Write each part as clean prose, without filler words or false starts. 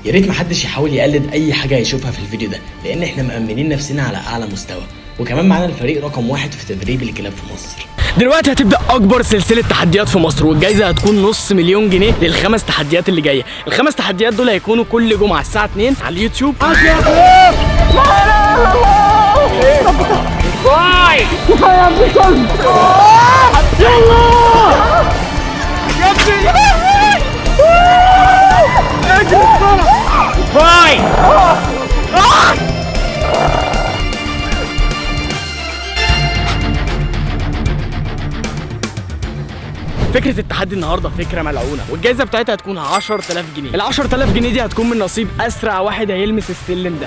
يا ريت محدش يحاول يقلد اي حاجه يشوفها في الفيديو ده، لان احنا مأمنين نفسنا على اعلى مستوى، وكمان معانا الفريق رقم 1 في تدريب الكلاب في مصر. دلوقتي هتبدا اكبر سلسله تحديات في مصر، والجائزه هتكون نص مليون جنيه للخمس تحديات اللي جايه. الخمس تحديات دول هيكونوا كل جمعه الساعه 2 على اليوتيوب. فكرة التحدي النهارده فكرة ملعونة، والجائزة بتاعتها هتكون 10000 جنيه. ال 10000 جنيه دي هتكون من نصيب أسرع واحد هيلمس السلم ده.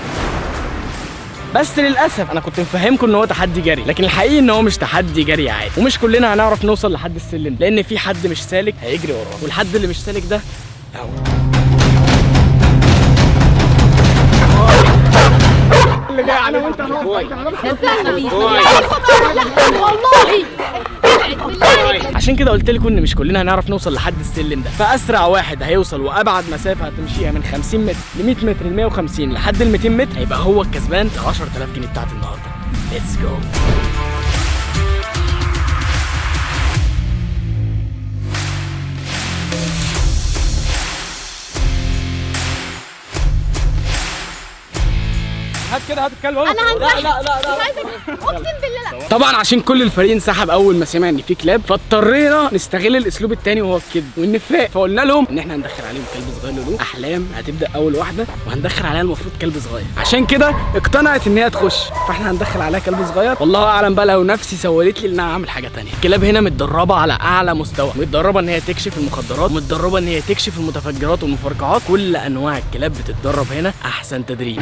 بس للأسف أنا كنت مفهمكم إن هو تحدي جري، لكن الحقيقي إن هو مش تحدي جري عادي، ومش كلنا هنعرف نوصل لحد السلم، لأن في حد مش سالك هيجري وراه، والحد اللي مش سالك ده أهو. اللي جاي على وانت عشان كده قلت لكم ان مش كلنا هنعرف نوصل لحد السلم ده، فاسرع واحد هيوصل وابعد مسافه هتمشيها من 50 متر ل 100 متر ل 150 لحد ال 200 متر هيبقى هو الكسبان ال 10000 جنيه بتاعت النهارده. ليتس جو. هات كده، هات الكلب. انا هنسحب. لا اقسم بالله لا. طبعا عشان كل الفريق انسحب اول ما سمع ان في كلاب، فاضطرينا نستغل الاسلوب الثاني وهو الكذب والنفاق، فقلنا لهم ان احنا هندخل عليهم كلب صغير له احلام هتبدا اول واحده، وهندخل عليها المفروض كلب صغير. عشان كده اقتنعت ان هي تخش، فاحنا هندخل عليها كلب صغير. والله اعلم بقى لو نفسي سولت لي ان انا اعمل حاجه ثانيه. الكلاب هنا متدربه على اعلى مستوى، متدربه ان هي تكشف المخدرات، متدربه ان هي تكشف المتفجرات والمفرقعات. كل انواع الكلاب بتتدرب هنا احسن تدريب.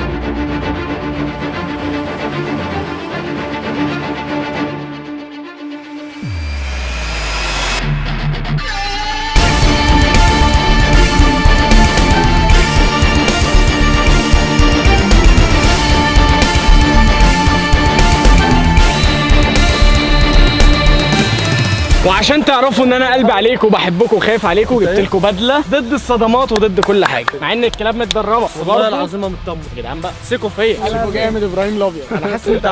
وعشان تعرفوا ان انا قلبي عليكم وبحبكم وخايف عليكم، جبت لكم بدله ضد الصدمات وضد كل حاجه، مع ان الكلاب متدربه. والله العظيم مطمن يا جدعان بقى، ثقوا فيا. ثقوا جامد ابراهيم الابيض. انا حاسس ان انت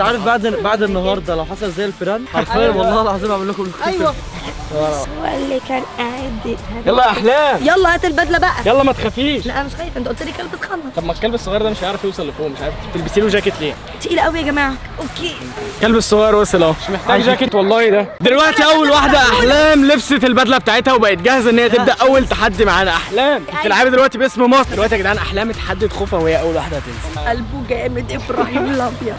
عارف بعد النهارده لو حصل زي الفيران حرفيا والله العظيم اعمل لكم ايوه هو اللي كان قاعد. يلا يا احلام، يلا هات البدله بقى. يلا ما تخافيش. لا انا مش خايفه، انت قلت لي كلب تخنط. طب ما الكلب الصغير ده مش هيعرف يوصل لفوق، مش عارف تلبسي له جاكيت ليه؟ تقيل قوي يا جماعه. اوكي الكلب الصغير وصل اهو، مش محتاج جاكيت والله. ده دلوقتي اول واحده احلام لبست البدله بتاعتها وبقت جاهزه ان هي تبدا اول تحدي معانا. احلام بتلعبي دلوقتي باسم مصر. دلوقتي يا جدعان احلام اتحدت خوفها وهي اول واحده هتنزل. قلبه جامد ابراهيم الابيض.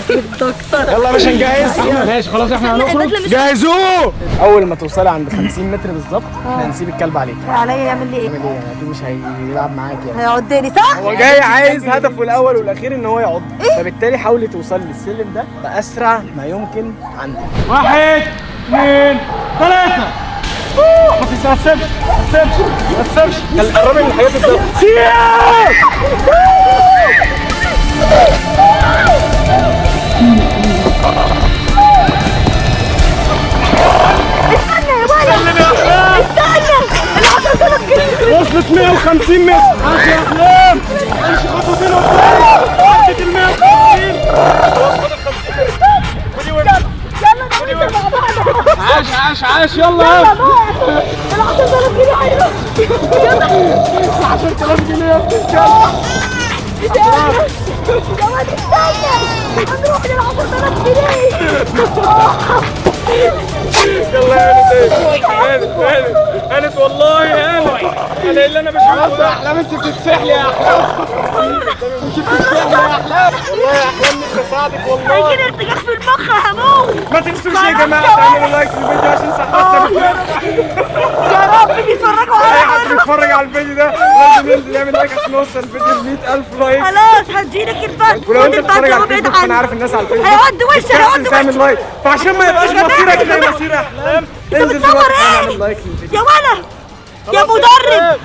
الدكتور يلا يا باشا نجهز. ماشي خلاص احنا هنخرج، جهزوه. اول ما توصلي عند 50 متر بالظبط احنا هنسيب الكلب عليك. عليا يعمل لي ايه؟ يعمل ايه يعني؟ اكيد مش هيلعب معاك يعني. هيعضني صح؟ هو جاي عايز هدفه الاول والاخير ان هو يعض، فبالتالي حاولي توصلي للسلم ده باسرع ما يمكن عندك. 1 2 3. ما تستسلمش، ما تستسلمش. قربي من الحاجات الضغط. وصلت 150 متر. عاش يا احلام، امشي خطوتين قدام. عدت ال 150. يلا مع بعض. عاش يلا. ال 10000 جنيه حلوه. يلا 10000 جنيه يا ابني. يا واد استنى، هنروح لل 10000 جنيه. يلا هانت والله هانت. انا اللي انا بشوفه ده. احلام انت بتتسحلي يا احلام، انت بتتسحلي يا احلام. والله يا احلام نفسي اساعدك والله. هيجيلي ارتجاع في المخ هموت. ما تنسوش يا جماعه تعملوا لايك للفيديو عشان صحتنا. يا رب بيتفرجوا اي عليا. حد بيتفرج على الفيديو ده لازم ينزل يعمل لايك عشان نوصل الفيديو ل 100000 لايك. خلاص هديلك البدله. ولو انت بتتفرج على الفيسبوك فانا عارف الناس على الفيسبوك هيعض وشي، هيعض وشي. تعمل لايك، فعشان ما يبقاش مصيرك زي مصير احلام انزل دلوقتي اعمل لايك للفيديو. يا ولا يا مدرب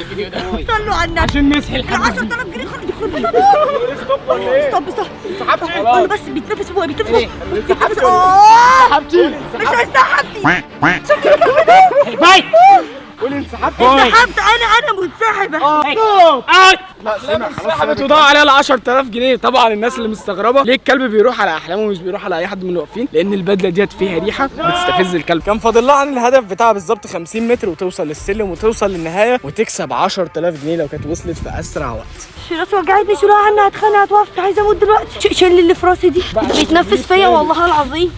صلوا على النبي عشان نسحل ال 10000 جنيه خد ستوب سحبتي؟ قول له بس بيتنفس هو بيتنفس سحبتي؟ مش هيسحبني. باي قولي انسحبتي. انسحبت انا منسحبه. لا سحبت وضاع عليها ال 10000 جنيه. طبعا الناس اللي مستغربه ليه الكلب بيروح على احلامه ومش بيروح على اي حد من اللي واقفين، لان البدله ديت فيها ريحه بتستفز الكلب. كان فاضل لها عن الهدف بتاعها بالظبط 50 متر وتوصل للسلم وتوصل للنهايه وتكسب 10000 جنيه لو كانت وصلت في اسرع وقت. راسي وجعتني، شيلوها عنها، هتخانق، هتوفي، عايزه اموت دلوقتي. شيل اللي في راسي دي بيتنفس فيا والله العظيم.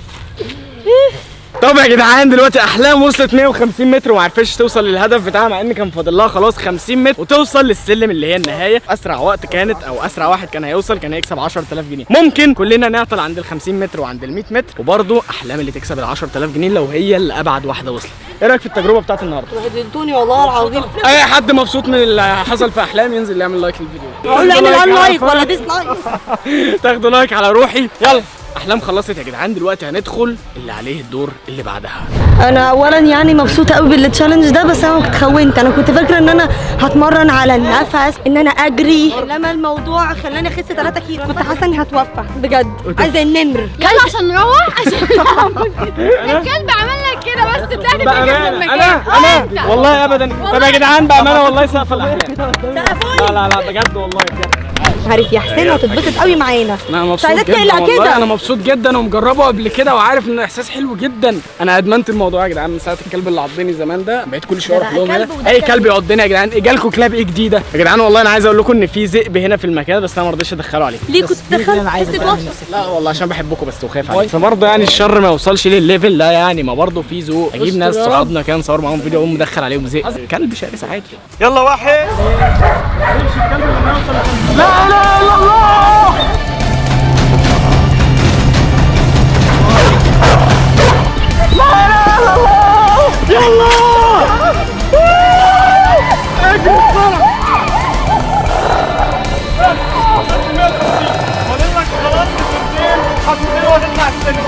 طب يا جدعان دلوقتي احلام وصلت 150 متر وما عرفتش توصل للهدف بتاعها، مع ان كان فاضل لها خلاص 50 متر وتوصل للسلم اللي هي النهايه. اسرع وقت كانت او اسرع واحد كان هيوصل كان هيكسب 10000 جنيه. ممكن كلنا نعطل عند ال 50 متر وعند ال 100 متر، وبرضه احلام اللي تكسب ال 10000 جنيه لو هي اللي ابعد واحده وصلت. ايه رايك في التجربه بتاعت النهارده؟ بهدلتوني والله العظيم. اي حد مبسوط من اللي حصل في احلام ينزل يعمل لايك للفيديو. اقول له اعمل لايك ولا ديسلايك. تاخدوا لايك على روحي. يلا احلام خلصت يا جدعان، دلوقتي هندخل اللي عليه الدور اللي بعدها. انا اولا يعني مبسوطه قوي بالتشالنج ده، بس انا كنت خونت. انا كنت فاكره ان انا هتمرن على النفس، ان انا اجري، انما الموضوع خلاني اخس 3 كيلو. كنت حاسه اني هتوفى بجد، عايزه النمر. يلا عشان نروح عشان الكلب عمل لك كده بس طلعت انا والله ابدا. طب يا جدعان بامانه والله سقف الاحلام. لا بجد والله بجد. عارف يا حسين هتتبسط قوي معانا. انا مبسوط جدا والله، انا مبسوط جدا ومجربه قبل كده وعارف انه احساس حلو جدا. انا ادمنت الموضوع يا جدعان من ساعه الكلب اللي عضني زمان ده، بقيت كل شويه اروح لهم هنا. اي كلب يعضني يا جدعان. جالكوا كلاب ايه جديده يا جدعان؟ والله انا عايز اقول لكم ان في ذئب هنا في المكان، بس انا ما رضيتش ادخله عليكم. ليه كنت دخلت؟ لا والله عشان بحبكم بس وخايف عليكم. بس برضه يعني الشر ما يوصلش للليفل ده يعني، ما برضه في ذوق. اجيب ناس صحابنا كده نصور معاهم فيديو اقوم مدخل عليهم ذئب. كلب شرس عادي. يلا واحد. لا اله الا الله. لا اله الا الله. يلا اجري بسرعه. فاضل لك خلاص خطوتين وهتطلع السلم.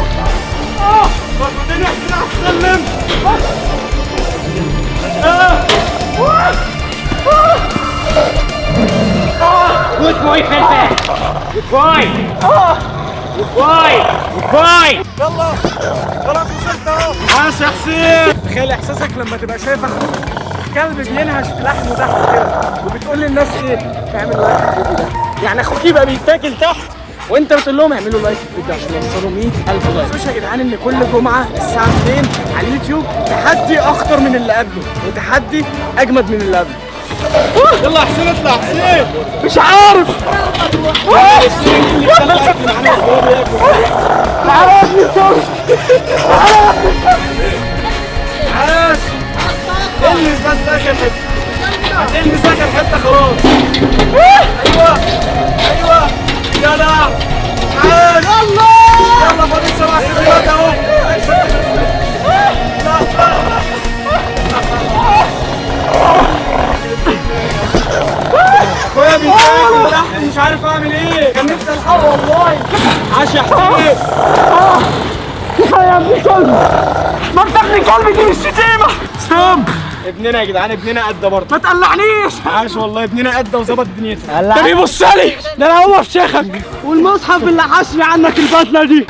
خطوتين واحنا على السلم. Good boy, Felipe. Good boy. Good boy. Good boy. يلا خلاص وصلت اهو. عاش يا حسين. تخيل احساسك لما تبقى شايف اخوك كلب بينهش في لحمه تحت كده، وبتقول للناس ايه؟ تعمل لايك للفيديو ده. يعني اخوك يبقى بيتاكل تحت وانت بتقول لهم اعملوا لايك للفيديو عشان يوصلوا 100000 لايك. بصوا يا جدعان ان كل جمعه الساعه 2 على اليوتيوب تحدي اخطر من اللي قبله وتحدي اجمد من اللي قبله. يلا حسين اطلع حسين. مش عارف. عاش. البس بس اخر حته. هتلبس اخر حته خلاص. ايوه جدع. عاش. يلا فاضل 7 سنين اهو. اخويا بيتاكل تحت مش عارف اعمل ايه. كان نفسي الحقه والله. عاش يا حسين. كفايه يا ابن كلب. ما انت ابن كلب، دي مش شتيمه. ستوب. ابننا يا جدعان، ابننا قد برضه. ما تقلعنيش. عاش والله ابننا قد وظبط دنيته. ده بيبص لي. ده انا هو في شيخك والمصحف اللي حاشني عنك البطله دي.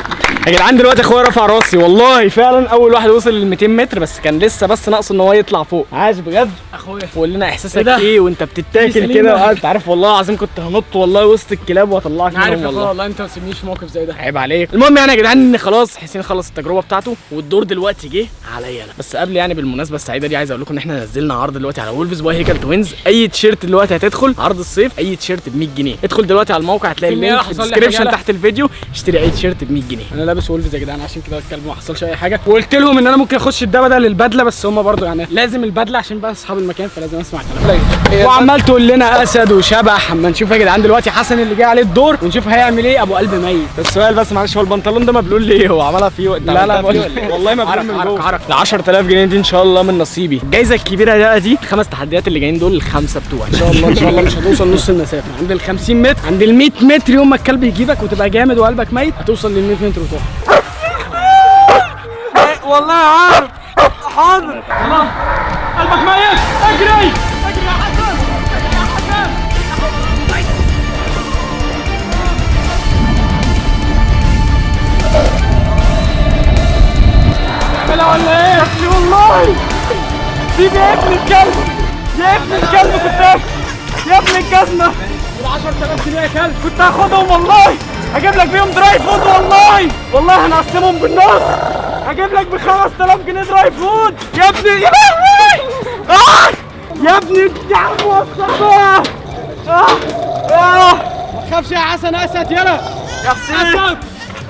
يا جدعان دلوقتي اخويا رفع راسي والله فعلا اول واحد وصل لل 200 متر، بس كان لسه بس ناقصه ان هو يطلع فوق. عاش بجد اخويا. قول لنا احساسك ايه وانت بتتاكل كده. انت عارف والله العظيم كنت هنط والله وسط الكلاب واطلعك منهم. عارف والله انت ما تسيبنيش في موقف زي ده. عيب عليك. المهم يعني يا جدعان ان خلاص حسين خلص التجربه بتاعته والدور دلوقتي جه عليا انا. بس قبل يعني بالمناسبه السعيده دي عايز اقول لكم ان احنا نزلنا عرض دلوقتي على وولفز باي هيكل توينز. اي تيشيرت دلوقتي هتدخل عرض الصيف، اي تيشيرت ب 100 جنيه. ادخل دلوقتي على الموقع هتلاقي اللينك في الديسكربشن تحت الفيديو. اشتري اي تيشيرت ب 100 جنيه. انا لابس وولفز يا جدعان عشان كده الكلب ما حصلش اي حاجه، وقلت لهم ان انا ممكن اخش الدبده للبدله، بس هم برضو يعني لازم البدله عشان بقى اصحاب المكان فلازم اسمع الكلام. وعمال تقول لنا اسد وشبح. اما نشوف يا جدعان دلوقتي حسن اللي جاي عليه الدور ونشوف هيعمل ايه. ابو قلب ميت. السؤال بس معلش، هو البنطلون ده مبلول ليه؟ هو عملها فيه وقت؟ لا والله مبلول من جوه. ال 10000 جنيه دي ان شاء الله من نصيبي. الجايزه الكبيره دي ال5 تحديات اللي جايين دول ال5 بتوعي ان شاء الله. ان شاء الله مش هتوصل نص المسافه. عند ال 50 متر، عند ال 100 متر يوم ما الكلب يجيبك وتبقى جامد وقلبك ميت هتوصل لل 100 متر وتقف. والله عارف. حاضر. الله قلبك ميت. اجري اجري يا حسن. اجري يا حسن. اعملها ولا ايه يا ابني؟ والله سيب يا ابن الكلب. يا ابن الكلب كنت يا ابن الجزمه. ب 10000 جنيه يا كلب، كنت هاخدهم والله، هجيب لك بيهم دراي فود والله هنقسمهم بالنص، هجيب لك ب 5000 جنيه دراي فود يا ابني. يا لهوي يا ابني يا عم وصلنا. ما تخافش يا حسن اسد يلا يا حسين.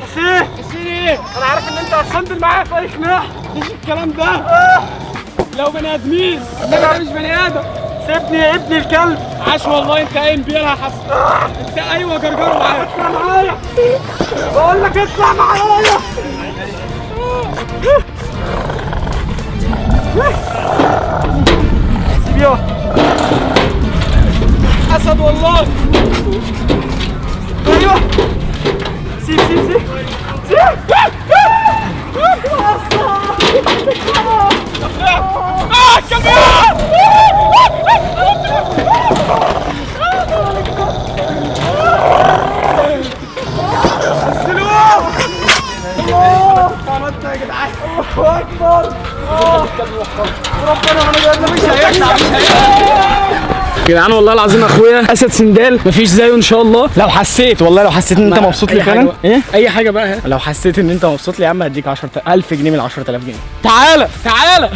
حسين ايه؟ انا عارف ان انت هتسندل معايا في اي خناق، مفيش الكلام ده. لو بني ادمين انا مش بني ادم. سيبني يا ابني الكلب. عاش والله انت قايم بيها يا حسن. انت ايوه جرجره معايا. اطلع معايا بقول لك اطلع معايا. سيب يا اسد والله. ايوه سيب كمان. عملت يا جدعان. الله اكبر. ربنا مش هيخلع يا جدعان والله العظيم اخويا اسد سندال مفيش زيه ان شاء الله. لو حسيت ان انت مبسوط لي فعلا ايه اي حاجه بقى، لو حسيت ان انت مبسوط لي يا عم هديك 10000 جنيه من 10000 جنيه. تعالى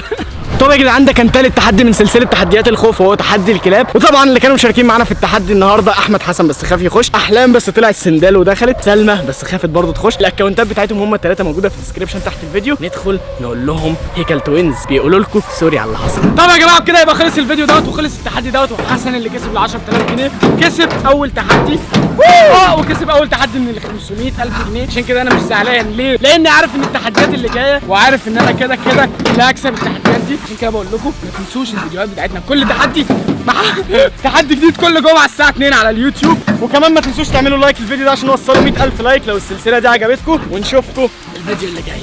طب يا جدعان ده كان تالت تحدي من سلسله تحديات الخوف وهو تحدي الكلاب. وطبعا اللي كانوا مشاركين معانا في التحدي النهارده احمد حسن بس خاف يخش، احلام بس طلعت سندال ودخلت، سلمى بس خافت برضه تخش. الاكونتات بتاعتهم هم الثلاثه موجوده في الديسكربشن تحت الفيديو، ندخل نقول لهم هيكل توينز بيقولوا لكم سوري على اللي حصل. طب يا جماعه بكده يبقى خلص الفيديو دوت وخلص التحدي دوت، وحسن اللي كسب ال 10000 جنيه كسب اول تحدي وكسب اول تحدي من ال 500000 جنيه. عشان كده انا مش زعلان ليه؟ لاني عارف ان التحديات اللي جايه وعارف ان انا كده اللي هكسب التحديات دي. عشان كده بقول لكم ما تنسوش الفيديوهات بتاعتنا كل تحدي مع تحدي جديد كل جمعه الساعه 2 على اليوتيوب. وكمان ما تنسوش تعملوا لايك للفيديو ده عشان نوصلوا 100000 لايك لو السلسله دي عجبتكم، ونشوفكم الفيديو اللي جاي.